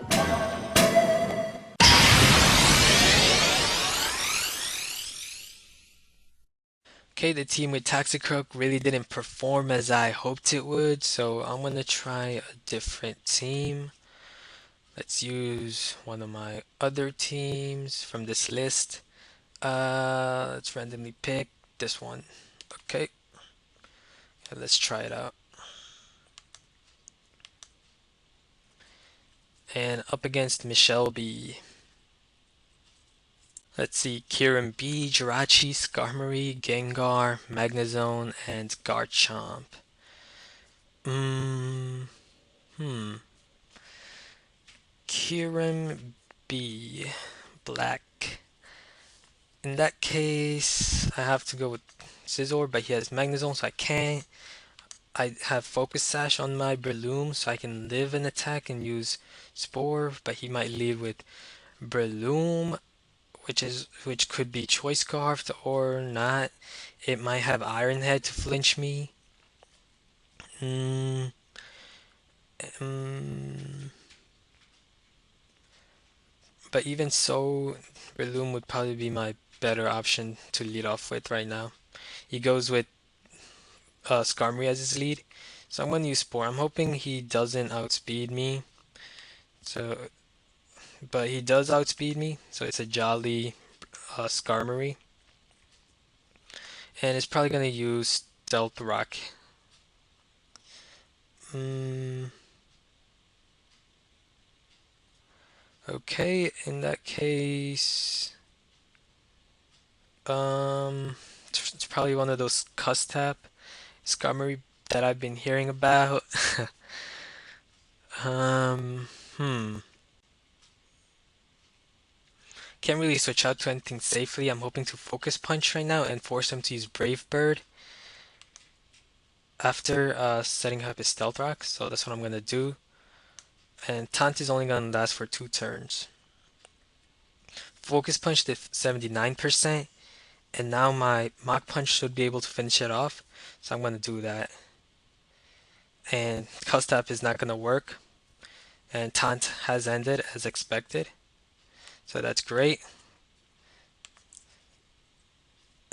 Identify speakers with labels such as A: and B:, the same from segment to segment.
A: Okay, the team with Taxicroak really didn't perform as I hoped it would, so I'm gonna try a different team. Let's use one of my other teams from this list. Let's randomly pick this one. Okay, let's try it out. And up against Michelle B. Let's see, Kieran B, Jirachi, Skarmory, Gengar, Magnezone, and Garchomp. Hmm. Kieran B, Black. In that case, I have to go with Scizor, but he has Magnezone, so I can't. I have Focus Sash on my Breloom, so I can live an attack and use Spore, but he might lead with Breloom, which could be Choice Scarfed or not. It might have Iron Head to flinch me. Mm, mm, but even so, Breloom would probably be my better option to lead off with right now. He goes with Skarmory as his lead, so I'm going to use Spore. I'm hoping he doesn't outspeed me. So, but he does outspeed me, so it's a jolly Skarmory, and it's probably going to use Stealth Rock. Mm, okay, in that case, it's probably one of those Cuss Tap Skarmory that I've been hearing about. um, hmm. Can't really switch out to anything safely. I'm hoping to Focus Punch right now and force him to use Brave Bird after setting up his Stealth Rock. So that's what I'm gonna do. And Taunt is only gonna last for 2 turns. Focus Punch did 79%, and now my Mach Punch should be able to finish it off. So I'm gonna do that. And Cuss Tap is not gonna work, and Taunt has ended as expected. So that's great.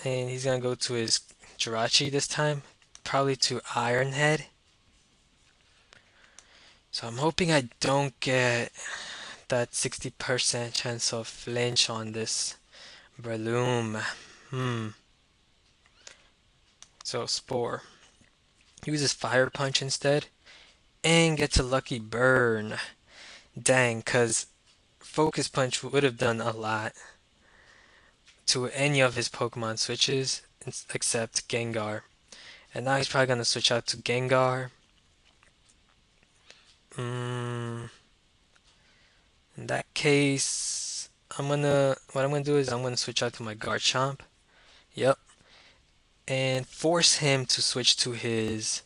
A: And he's gonna go to his Jirachi this time, probably to Iron Head. So I'm hoping I don't get that 60% chance of flinch on this Breloom. So Spore uses Fire Punch instead and gets a lucky burn. Dang, cause Focus Punch would have done a lot to any of his Pokemon switches except Gengar. And now he's probably gonna switch out to Gengar. In that case, what I'm gonna do is I'm gonna switch out to my Garchomp. Yep. And force him to switch to his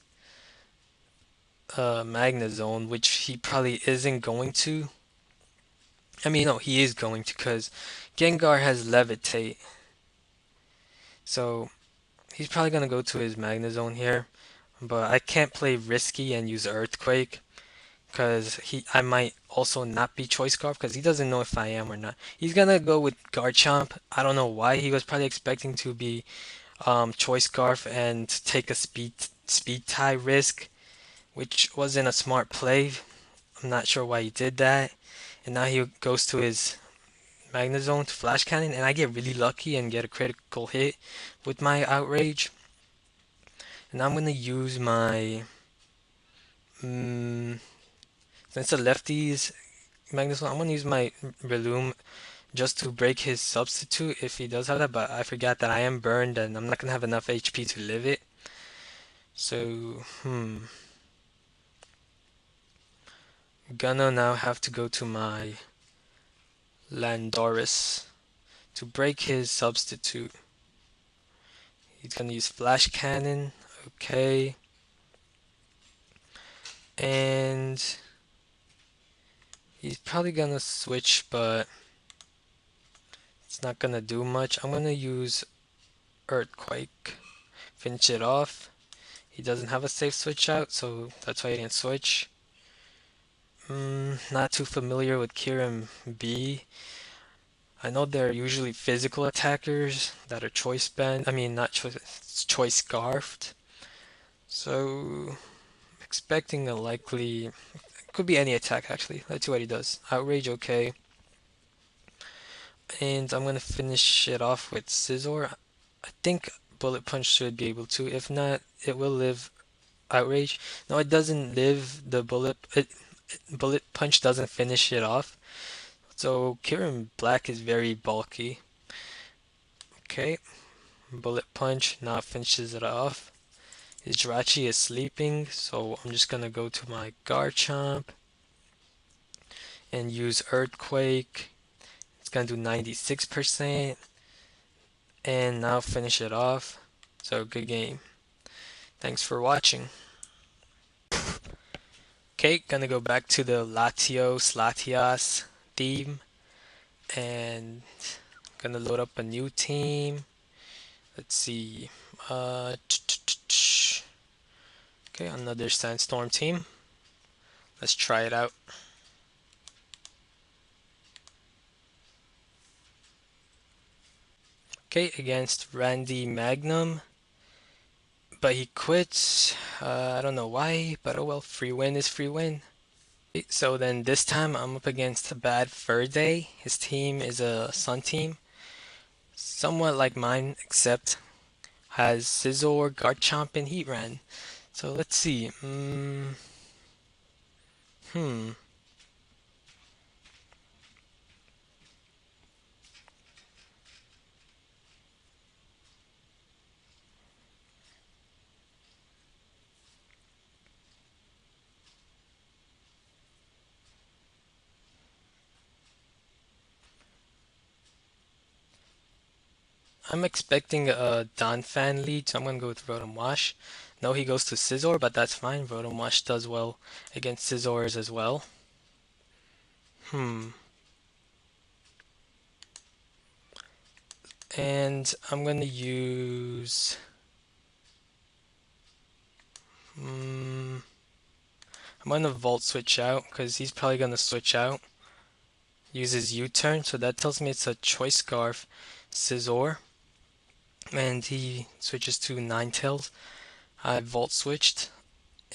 A: Magnezone, which he probably isn't going to. I mean, no, he is going to, because Gengar has Levitate. So he's probably gonna go to his Magnezone here. But I can't play risky and use Earthquake, because I might also not be Choice Scarf, because he doesn't know if I am or not. He's gonna go with Garchomp. I don't know why. He was probably expecting to be Choice Scarf and take a speed tie risk, which wasn't a smart play. I'm not sure why he did that. And now he goes to his Magnezone to Flash Cannon, and I get really lucky and get a critical hit with my Outrage. And I'm gonna use my since the lefties Magnezone, I'm gonna use my Breloom just to break his substitute if he does have that. But I forgot that I am burned and I'm not gonna have enough HP to live it. So gonna now have to go to my Landorus to break his substitute. He's gonna use Flash Cannon, okay. And he's probably gonna switch, but it's not gonna do much. I'm gonna use Earthquake, finish it off. He doesn't have a safe switch out, so that's why he didn't switch. Not too familiar with Kirim B. I know they're usually physical attackers that are choice band. I mean, not choice scarfed. So expecting a likely could be any attack actually. Let's see what he does. Outrage, okay. And I'm gonna finish it off with Scizor. I think Bullet Punch should be able to. If not, it will live Outrage. No, it doesn't live the Bullet Punch doesn't finish it off. So Kieran Black is very bulky. Okay, Bullet Punch now finishes it off. His Jirachi is sleeping, so I'm just gonna go to my Garchomp and use Earthquake. It's gonna do 96% and now finish it off. So good game. Thanks for watching. Okay, gonna go back to the Latios theme and gonna load up a new team. Let's see. Okay, another Sandstorm team. Let's try it out. Okay, against Randy Magnum. But he quits. I don't know why, but oh well, free win is free win. Okay, so then this time I'm up against a Bad Fur Day. His team is a Sun team. Somewhat like mine, except has Scizor, Garchomp, and Heatran. So let's see. Hmm. I'm expecting a Donphan lead, so I'm gonna go with Rotom Wash. No, he goes to Scizor, but that's fine. Rotom Wash does well against Scizors as well. And I'm gonna use. I'm gonna Volt Switch out because he's probably gonna switch out. Use his U-turn, so that tells me it's a Choice Scarf Scizor. And he switches to Ninetales. I Volt Switched.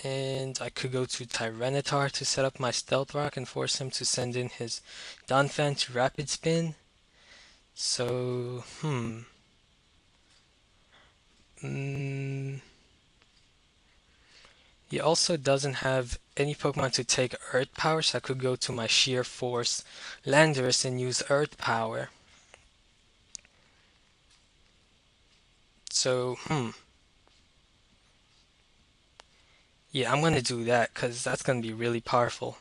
A: And I could go to Tyranitar to set up my Stealth Rock and force him to send in his Donphan to Rapid Spin. So, He also doesn't have any Pokemon to take Earth Power, so I could go to my Sheer Force Landorus and use Earth Power. So, Yeah, I'm gonna do that because that's gonna be really powerful.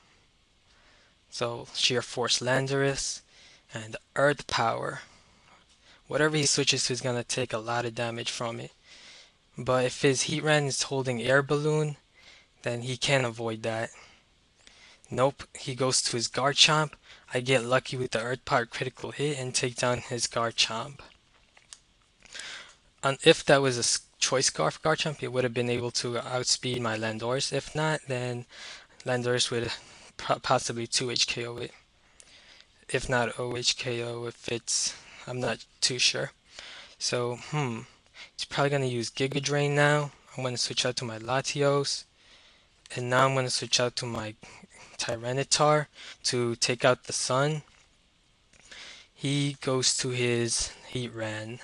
A: So, Sheer Force Landorus and Earth Power. Whatever he switches to is gonna take a lot of damage from it. But if his Heatran is holding Air Balloon, then he can't avoid that. Nope, he goes to his Garchomp. I get lucky with the Earth Power critical hit and take down his Garchomp. And if that was a Choice Scarf Garchomp, it would have been able to outspeed my Landorus. If not, then Landorus would possibly 2HKO it. If not OHKO, if it's... I'm not too sure. So, he's probably going to use Giga Drain now. I'm going to switch out to my Latios. And now I'm going to switch out to my Tyranitar to take out the Sun. He goes to his Heatran.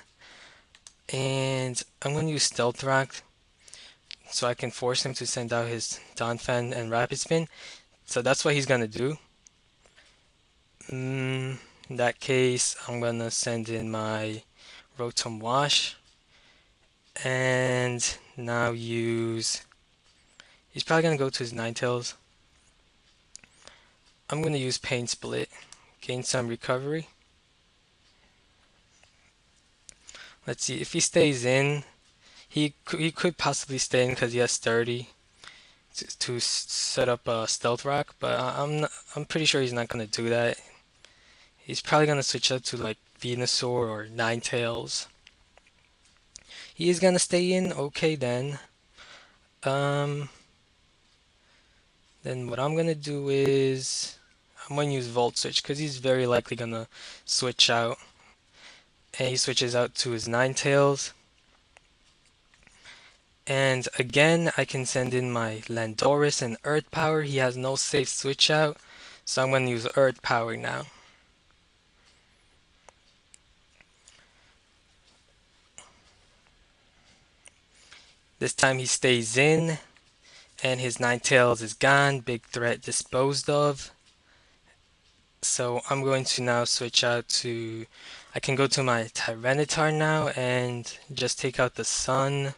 A: And I'm going to use Stealth Rock so I can force him to send out his Donphan and Rapid Spin. So that's what he's going to do. In that case, I'm going to send in my Rotom Wash. And now use... He's probably going to go to his Ninetales. I'm going to use Pain Split. Gain some recovery. Let's see, if he stays in, he could possibly stay in because he has 30 to set up a Stealth Rock, but I'm pretty sure he's not going to do that. He's probably going to switch up to like Venusaur or Ninetales. He is going to stay in, okay then. Then what I'm gonna do is I'm gonna use Volt Switch because he's very likely gonna switch out, and he switches out to his Ninetales. And again, I can send in my Landorus and Earth Power. He has no safe switch out, so I'm gonna use Earth Power now. This time he stays in, and his Ninetales is gone. Big threat disposed of. So I'm going to now switch out to, I can go to my Tyranitar now and just take out the Sun.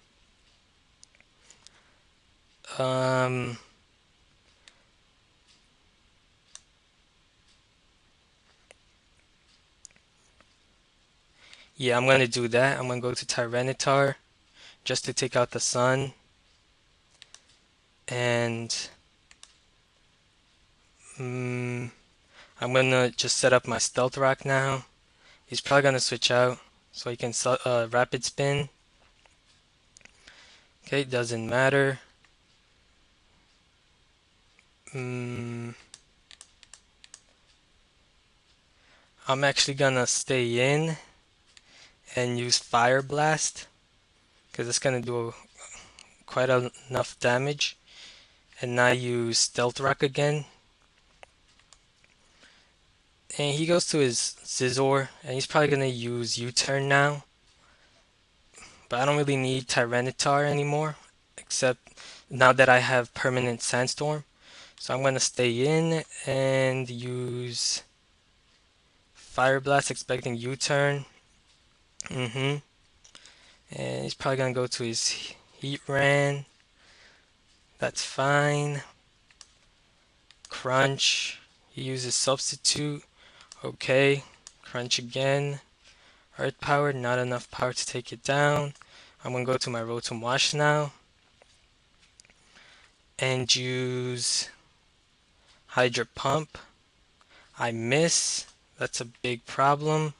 A: Um, yeah, I'm gonna do that. I'm gonna go to Tyranitar just to take out the Sun. And I'm gonna just set up my Stealth Rock now. He's probably gonna switch out so he can Rapid Spin. Okay, doesn't matter. I'm actually gonna stay in and use Fire Blast because it's gonna do quite enough damage. And now use Stealth Rock again. And he goes to his Scizor, and he's probably gonna use U-Turn now. But I don't really need Tyranitar anymore, except now that I have permanent Sandstorm. So I'm gonna stay in and use Fire Blast, expecting U-Turn. And he's probably gonna go to his Heatran. That's fine. Crunch. He uses Substitute. Okay. Crunch again. Earth Power, not enough power to take it down. I'm gonna go to my Rotom Wash now and use Hydro Pump. I miss. That's a big problem.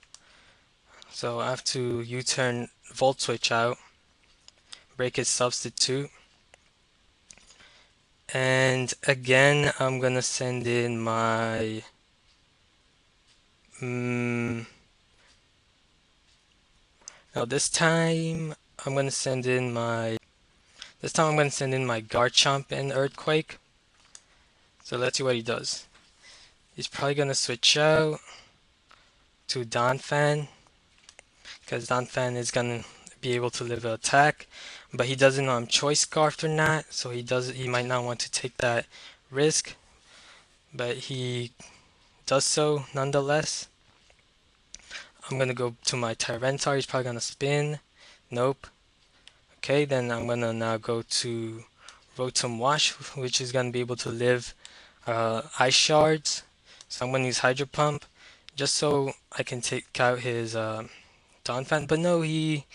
A: So I have to U-turn Volt Switch out, break his Substitute. And again, I'm gonna send in my now this time I'm gonna send in my Garchomp and Earthquake. So let's see what he does. He's probably gonna switch out to Donphan because Donphan is gonna be able to live an attack, but he doesn't know I'm Choice Scarfed or not, so he might not want to take that risk, but he does so nonetheless. I'm gonna go to my Tyranitar. He's probably gonna spin. Nope. Okay, then I'm gonna now go to Rotom Wash, which is gonna be able to live Ice Shards. So I'm gonna use Hydro Pump just so I can take out his Donphan. But no, he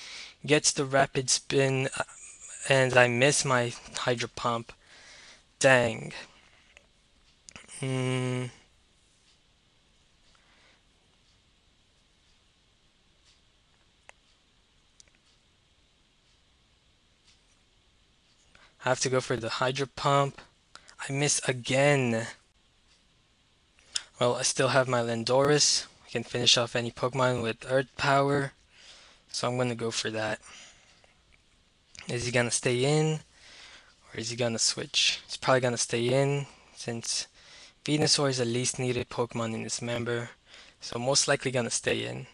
A: gets the Rapid Spin, and I miss my Hydro Pump. Dang. I have to go for the Hydro Pump. I miss again. Well, I still have my Landorus. I can finish off any Pokemon with Earth Power. So I'm going to go for that. Is he going to stay in? Or is he going to switch? He's probably going to stay in since Venusaur is the least needed Pokemon in this member. So most likely going to stay in.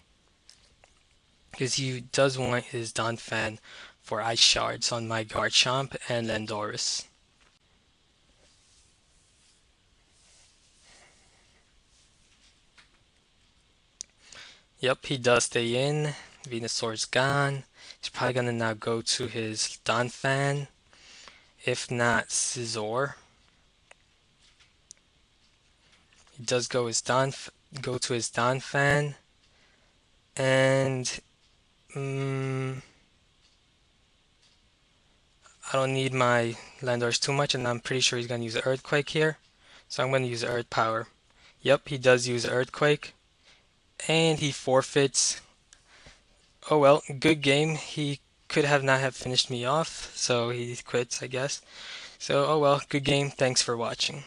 A: Because he does want his Donphan for Ice Shards on my Garchomp and Landorus. Yep, he does stay in. Venusaur's gone. He's probably gonna now go to his Donphan, if not Scizor. He does go to his Donphan, and I don't need my Landorus too much, and I'm pretty sure he's gonna use Earthquake here, so I'm gonna use Earth Power. Yep, he does use Earthquake, and he forfeits. Oh well, good game. He could have not have finished me off, so he quits, I guess. So, oh well, good game. Thanks for watching.